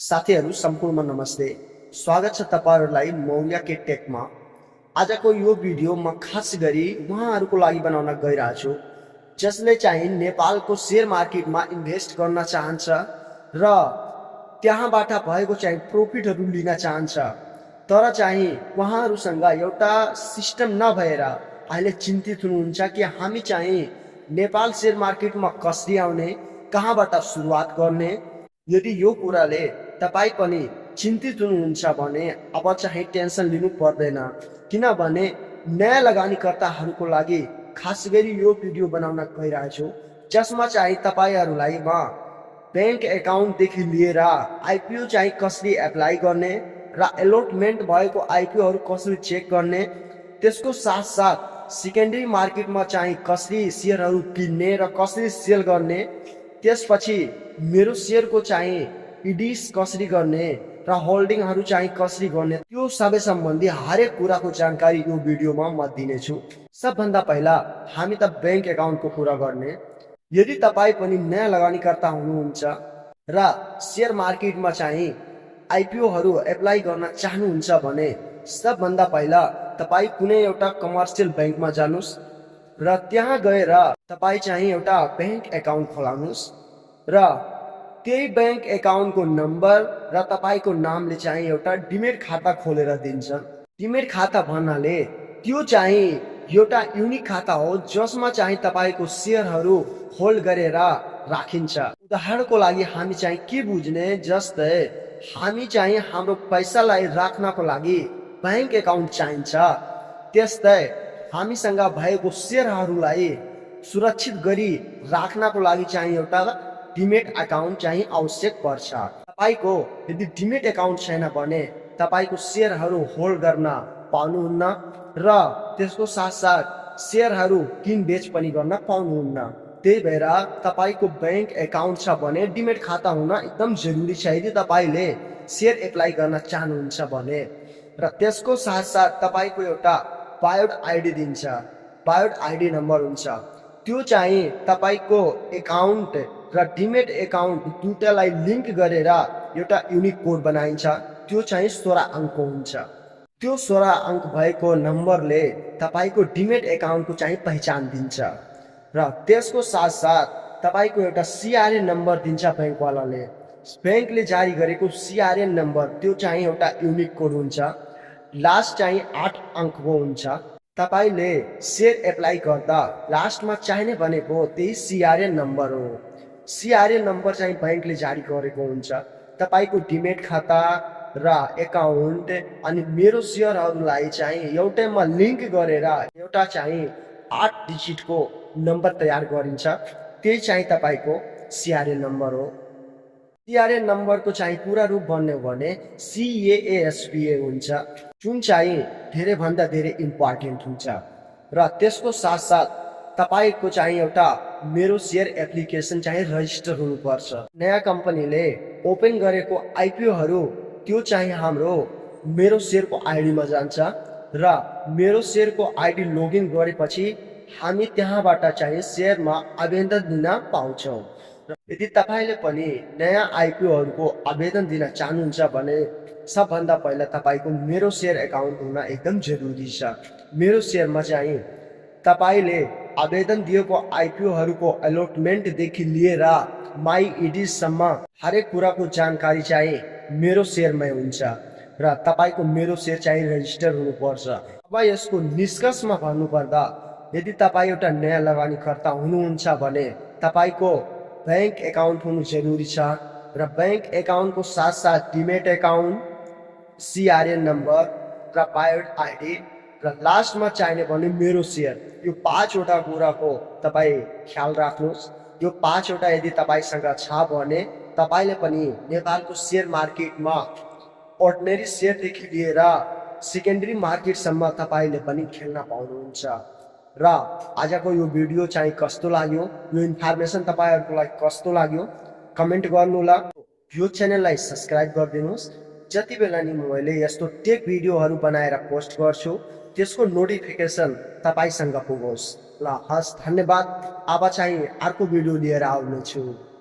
साथीहरू सम्पूर्ण नमस्ते। स्वागत छ तपाईहरुलाई मौर्य के टेकमा। आजको यो भिडियो म खास गरी उहाँहरुको लागि बनाउन गइरहेको छु जसले चाहिँ नेपालको शेयर मार्केटमा इन्भेस्ट गर्न चाहन्छ र त्यहाँबाट भएको चाहिँ प्रॉफिटहरु लिन चाहन्छ, तर चाहिँ उहाँहरुसँग एउटा सिस्टम नभएर अहिले चिन्तित हुनुहुन्छ कि हामी चाहिँ नेपाल शेयर मार्केटमा कसरी आउने, कहाँबाट सुरुवात गर्ने। यदि यो कुराले तपाई पनि चिन्तित हुनुहुन्छ भने अब चाहिँ टेन्सन लिनु पर्दैन, किनभने नयाँ लगानीकर्ताहरूको लागि खास गरी यो भिडियो बनाउन गइरहेको छु जसमा चाहिँ तपाईहरुलाई म बैंक एकाउन्ट देखि लिएर आईपीओ चाहिँ कसरी एप्लाई गर्ने र एलोटमेन्ट भएको आईपीओहरु कसरी चेक गर्ने, त्यसको साथसाथ सेकेन्डरी मार्केटमा चाहिँ कसरी शेयरहरु किन्ने र कसरी सेल गर्ने, त्यसपछि मेरो शेयरको चाहिँ इडिस कसरी गर्ने र होल्डिङहरु चाहिँ कसरी गर्ने, त्यो सबै सम्बन्धी हरेक कुराको जानकारी यो भिडियोमा म दिनेछु। सबभन्दा पहिला हामी त बैंक एकाउन्टको कुरा गर्ने। यदि तपाई पनि नयाँ लगानीकर्ता हुनुहुन्छ र शेयर मार्केटमा चाहिँ आईपीओहरु एप्लाई गर्न चाहनुहुन्छ भने सबभन्दा पहिला तपाई कुनै एउटा कमर्सियल बैंकमा जानुस् र त्यहाँ गएर तपाई चाहिँ एउटा बैंक एकाउन्ट खोलाउनुस् र त्यही बैंक एकाउन्टको नम्बर र तपाईको नामले चाहिँ एउटा डिमेट खाता खोलेर दिन्छ। डिमेट खाता भन्नाले त्यो चाहिँ एउटा युनिक खाता हो जसमा चाहिँ तपाईको शेयरहरु होल्ड गरेर राखिन्छ। उदाहरणको लागि हामी चाहिँ के बुझ्ने, जस्तै हामी चाहिँ हाम्रो पैसालाई राख्नको लागि बैंक एकाउन्ट चाहिन्छ, त्यस्तै हामीसँग भएको शेयरहरुलाई सुरक्षित गरी राख्नको लागि चाहिँ एउटा डिमेट अकाउन्ट चाहिँ आवश्यक पर्छ। तपाईको यदि डिमेट अकाउन्ट छैन भने तपाईको शेयरहरु होल्ड गर्न पाउनुहुन्न र त्यसको साथसाथ शेयरहरु किनबेच पनि गर्न पाउनुहुन्न। त्यही भएर तपाईको बैंक एकाउन्ट छ भने डिमेट खाता हुन एकदम जरुरी छ यदि तपाईले शेयर एप्लाई गर्न चाहनुहुन्छ भने। र त्यसको साथसाथ तपाईको एउटा बायोड आईडी दिन्छ, बायोड आईडी नम्बर हुन्छ, त्यो चाहिँ तपाईको एकाउन्ट र डिमेट एकाउन्ट दुईटालाई लिंक गरेर एउटा युनिक कोड बनाइन्छ, त्यो चाहिँ 16 अंकको हुन्छ। त्यो 16 अंक भएको नम्बरले तपाईको डिमेट एकाउन्टको चाहिँ पहिचान दिन्छ र त्यसको साथसाथ तपाईको एउटा सीआरएन नम्बर दिन्छ बैंकवालाले। बैंकले जारी गरेको सीआरएन नम्बर त्यो चाहिँ एउटा युनिक कोड हुन्छ, लास्ट चाहिँ 8 अंकको हुन्छ। तपाईले शेयर एप्लाई गर्दा लास्टमा चाहिने भनेको त्यही सीआरएन नम्बर हो। सीआरएन नम्बर चाहिँ बैंकले जारी गरेको हुन्छ। तपाईको डिमेट खाता र एकाउन्ट अनि मेरो शेयरहरुलाई चाहिँ एउटैमा लिंक गरेर एउटा चाहिँ 8 डिजिटको नम्बर तयार गरिन्छ, त्यही चाहिँ तपाईको सीआरएन नम्बर हो। सीआरएन नम्बरको चाहिँ पूरा रूप भन्ने हो भने CAASPA हुन्छ, जुन चाहिँ धेरै भन्दा धेरै इम्पोर्टेन्ट हुन्छ। र त्यसको साथसाथ तपाईको चाहिँ एउटा मेरो शेयर एप्लिकेसन चाहिँ रजिस्टर हुनुपर्छ। नयाँ कम्पनीले ओपन गरेको आईपीओहरु त्यो चाहिँ हाम्रो मेरो शेयरको आईडीमा जान्छ र मेरो शेयरको आईडी लगइन गरेपछि हामी त्यहाँबाट चाहिँ शेयरमा आवेदन दिन पाउँछौं। यदि तपाईले पनि नयाँ आईपीओहरुको आवेदन दिन चाहनुहुन्छ भने सबभन्दा पहिला तपाईको मेरो शेयर एकाउन्ट हुन एकदम जरुरी छ। मेरो शेयरमा चाहिँ तपाईले आवेदन दिएको आईपीओहरुको एलोटमेन्ट देखि लिएर माई इडी सम्म हरेक कुराको जानकारी चाहिँ मेरो शेयरमै हुन्छ र तपाईको मेरो शेयर चाहिँ रजिस्टर हुनुपर्छ। अब यसको निष्कर्षमा भन्नुपर्दा यदि तपाई एउटा नयाँ लगानीकर्ता हुनुहुन्छ भने तपाईको बैंक एकाउन्ट हुनु जरुरी छ र बैंक एकाउन्टको साथसाथ डिमेट एकाउन्ट, सीआरएन नम्बर र बायोड आईडी र लास्टमा चाहिने भने मेरो शेयर, यो 5 वटा कुराको तपाई ख्याल राख्नुस्। यो 5 वटा यदि तपाईसँग छ भने तपाईले पनि नेपालको शेयर मार्केटमा अर्डिनरी शेयर देखि लिएर सेकेन्डरी मार्केटसम्म तपाईले पनि खेल्न पाउनुहुन्छ। र आजको यो भिडियो चाहिँ कस्तो लाग्यो, यो इन्फर्मेसन तपाईहरुको लागि कस्तो लाग्यो कमेन्ट गर्नुहोला। यो च्यानललाई सब्स्क्राइब गरिदिनुस्। जति बेला नि मैले यस्तो टेक भिडियोहरु बनाएर पोस्ट गर्छु त्यसको नोटिफिकेसन तपाईसँग पुगोस्। ल हस्, धन्यवाद। अब चाहिँ अर्को भिडियो लिएर आउनेछु।